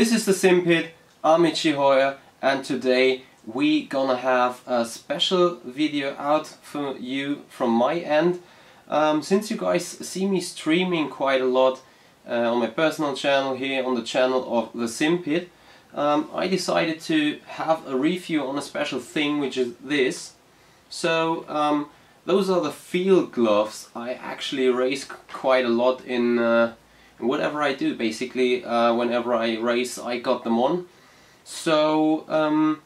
This is the Simpit. I'm Michi Hoyer, and today we gonna have a special video out for you from my end. Since you guys see me streaming quite a lot on my personal channel, here on the channel of the Simpit, I decided to have a review on a special thing, which is this. So those are the field gloves. I actually race quite a lot in whatever I do. Basically, whenever I race, I got them on. So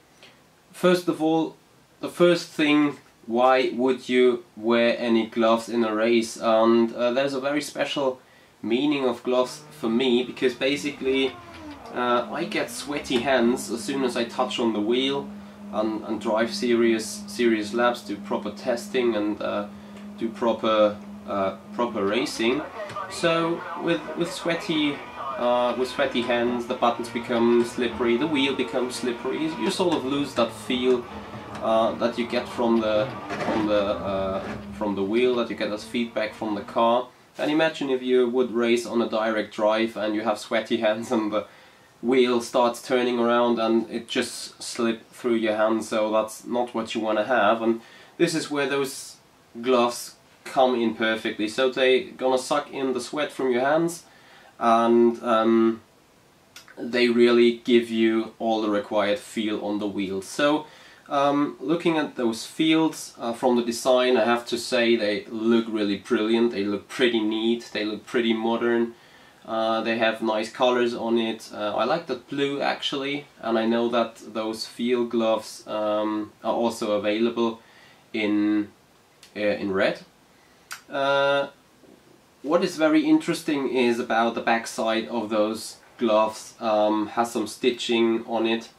first of all, the first thing, why would you wear any gloves in a race? And there's a very special meaning of gloves for me, because basically I get sweaty hands as soon as I touch on the wheel and drive serious laps, do proper testing and do proper racing. So with sweaty hands, the buttons become slippery, the wheel becomes slippery. You sort of lose that feel that you get from the wheel, that you get as feedback from the car. And imagine if you would race on a direct drive and you have sweaty hands and the wheel starts turning around and it just slips through your hands. So that's not what you want to have, and this is where those gloves come in perfectly. So they're gonna suck in the sweat from your hands, and they really give you all the required feel on the wheel. So looking at those fields from the design, I have to say they look really brilliant. They look pretty neat, they look pretty modern. They have nice colors on it. I like the blue actually, and I know that those field gloves are also available in red. What is very interesting is about the back side of those gloves. Has some stitching on it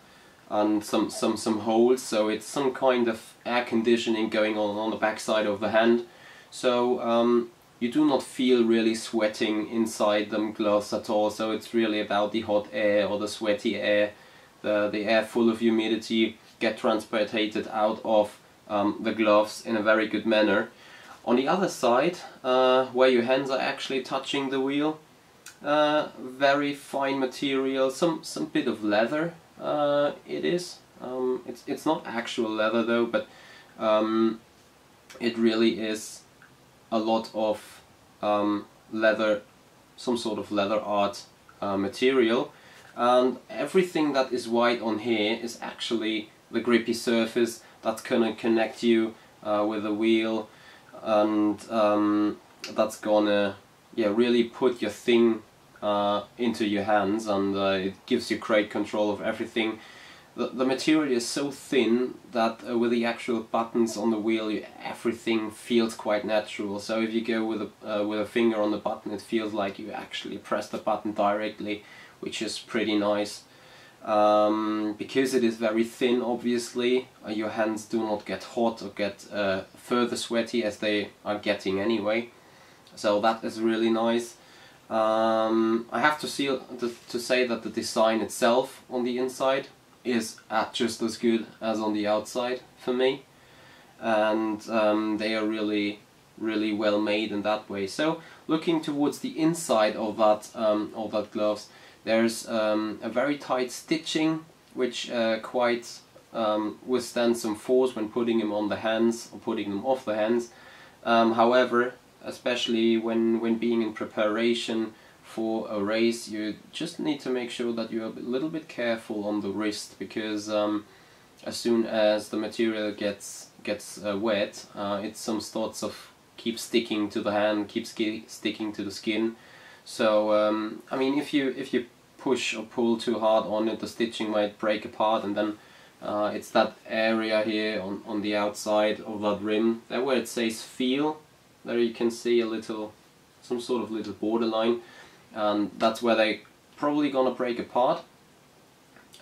and some holes, so it's some kind of air conditioning going on the back side of the hand. So you do not feel really sweating inside them gloves at all. So it's really about the hot air or the sweaty air, the air full of humidity get transported out of the gloves in a very good manner. On the other side, where your hands are actually touching the wheel, very fine material, some bit of leather. It is. It's not actual leather though, but it really is a lot of leather, some sort of leather art material, and everything that is white on here is actually the grippy surface that's gonna connect you with the wheel, and that's gonna really put your thing into your hands, and it gives you great control of everything. The material is so thin that with the actual buttons on the wheel, everything feels quite natural. So if you go with a finger on the button, it feels like you actually press the button directly, which is pretty nice. Because it is very thin, obviously, your hands do not get hot or get further sweaty as they are getting anyway. So that is really nice. I have to say that the design itself on the inside is just as good as on the outside for me, and they are really well made in that way. So looking towards the inside of that gloves, there's a very tight stitching which quite withstands some force when putting them on the hands or putting them off the hands. However, especially when being in preparation for a race, you just need to make sure that you're a little bit careful on the wrist, because as soon as the material gets wet, it some sorts of keeps sticking to the hand, keeps sticking to the skin. So I mean, if you push or pull too hard on it, the stitching might break apart, and then it's that area here on the outside of that rim, there where it says feel, there you can see some sort of little borderline, and that's where they probably gonna break apart.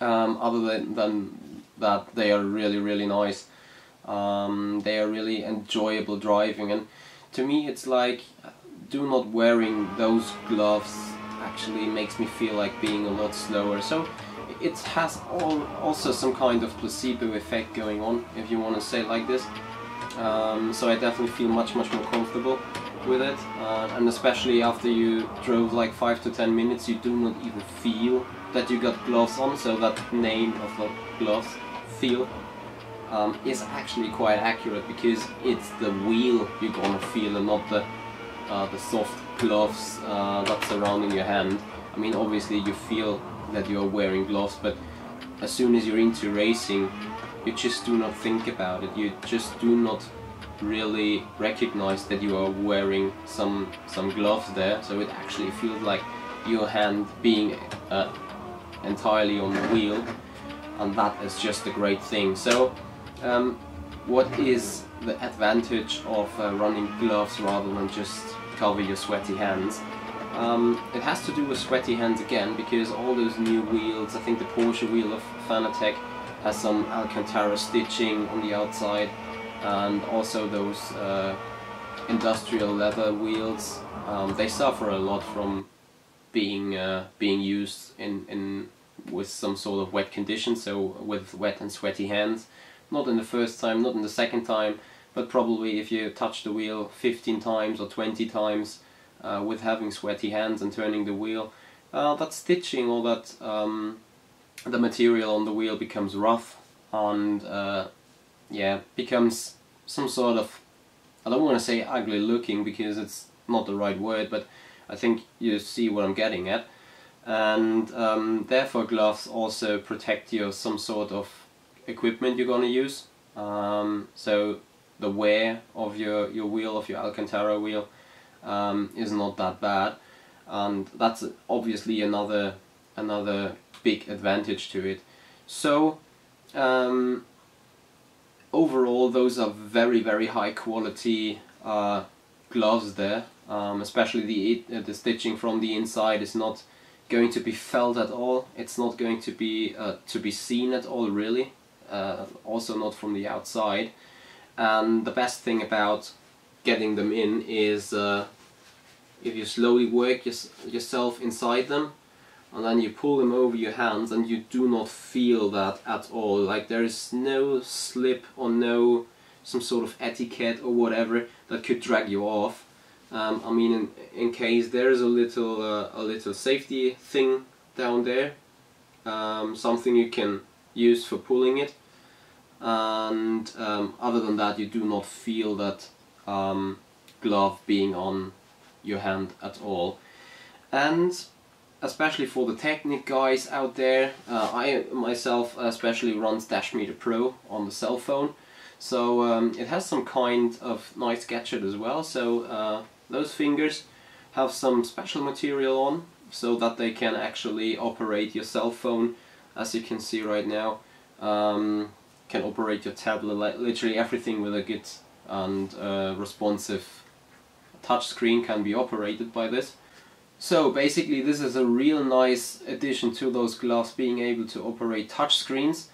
Other than that, they are really nice. They are really enjoyable driving, and to me it's like, do not wearing those gloves actually makes me feel like being a lot slower. So it has also some kind of placebo effect going on, if you want to say it like this. So I definitely feel much more comfortable with it, and especially after you drove like 5 to 10 minutes, you do not even feel that you got gloves on, so that name of the gloves, feel, is actually quite accurate, because it's the wheel you're gonna feel and not the soft gloves that's surrounding your hand. I mean, obviously you feel that you're wearing gloves, but as soon as you're into racing, you just do not think about it. You just do not really recognize that you are wearing some gloves there, so it actually feels like your hand being entirely on the wheel, and that is just a great thing. So what is the advantage of running gloves rather than just cover your sweaty hands? It has to do with sweaty hands again, because all those new wheels, I think the Porsche wheel of Fanatec has some Alcantara stitching on the outside, and also those industrial leather wheels, they suffer a lot from being used with some sort of wet conditions, so with wet and sweaty hands. Not in the first time, not in the second time, but probably if you touch the wheel 15 times or 20 times with having sweaty hands and turning the wheel, that stitching or that the material on the wheel becomes rough, and yeah, becomes some sort of, I don't want to say ugly looking because it's not the right word, but I think you see what I'm getting at. And therefore gloves also protect you some sort of equipment you're going to use. So the wear of your wheel, of your Alcantara wheel, is not that bad, and that's obviously another big advantage to it. So overall, those are very high quality gloves there. Especially the stitching from the inside is not going to be felt at all. It's not going to be seen at all, really. Also not from the outside. And the best thing about getting them in is if you slowly work yourself inside them, and then you pull them over your hands, and you do not feel that at all. Like, there is no slip or no some sort of etiquette or whatever that could drag you off. I mean, in case there is a little safety thing down there, something you can use for pulling it, and other than that, you do not feel that glove being on your hand at all. And especially for the Technic guys out there, I myself especially run Dashmeter Pro on the cell phone, so it has some kind of nice gadget as well. So those fingers have some special material on, so that they can actually operate your cell phone, as you can see right now. Can operate your tablet, literally everything with a good and responsive touch screen can be operated by this. So basically this is a real nice addition to those gloves, being able to operate touch screens.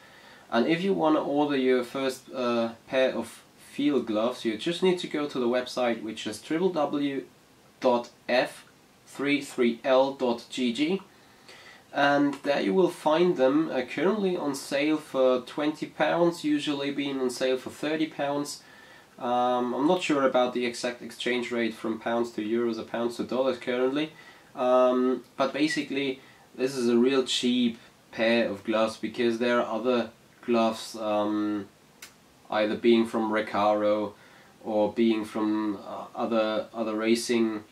And if you want to order your first pair of field gloves, you just need to go to the website, which is www.f33l.gg, and there you will find them currently on sale for £20, usually being on sale for £30. I'm not sure about the exact exchange rate from pounds to euros or pounds to dollars currently, but basically this is a real cheap pair of gloves, because there are other gloves either being from Recaro or being from other racing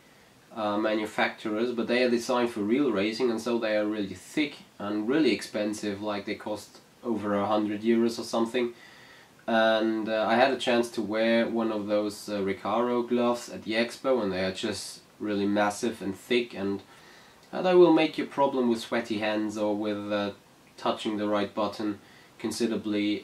manufacturers, but they are designed for real racing, and so they are really thick and really expensive, like they cost over €100 or something. And I had a chance to wear one of those Recaro gloves at the expo, and they are just really massive and thick, and they will make your problem with sweaty hands or with touching the right button considerably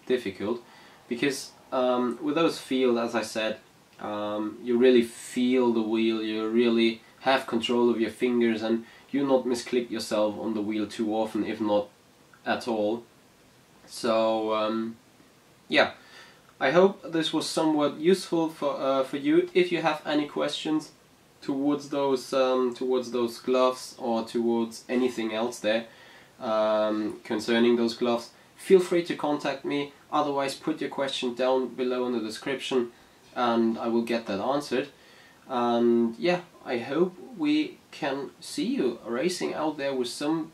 difficult, because with those field, as I said, you really feel the wheel, you really have control of your fingers, and you not misclick yourself on the wheel too often, if not at all. So yeah, I hope this was somewhat useful for you. If you have any questions towards those gloves or towards anything else there concerning those gloves, feel free to contact me. Otherwise, put your question down below in the description, and I will get that answered. And yeah, I hope we can see you racing out there with some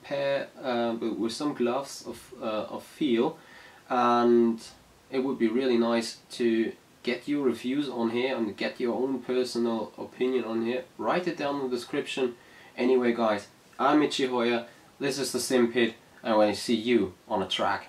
with some gloves of feel, and it would be really nice to get your reviews on here and get your own personal opinion on here. Write it down in the description. Anyway guys, I'm Michi Hoyer, this is the Simpit, and I want to see you on a track.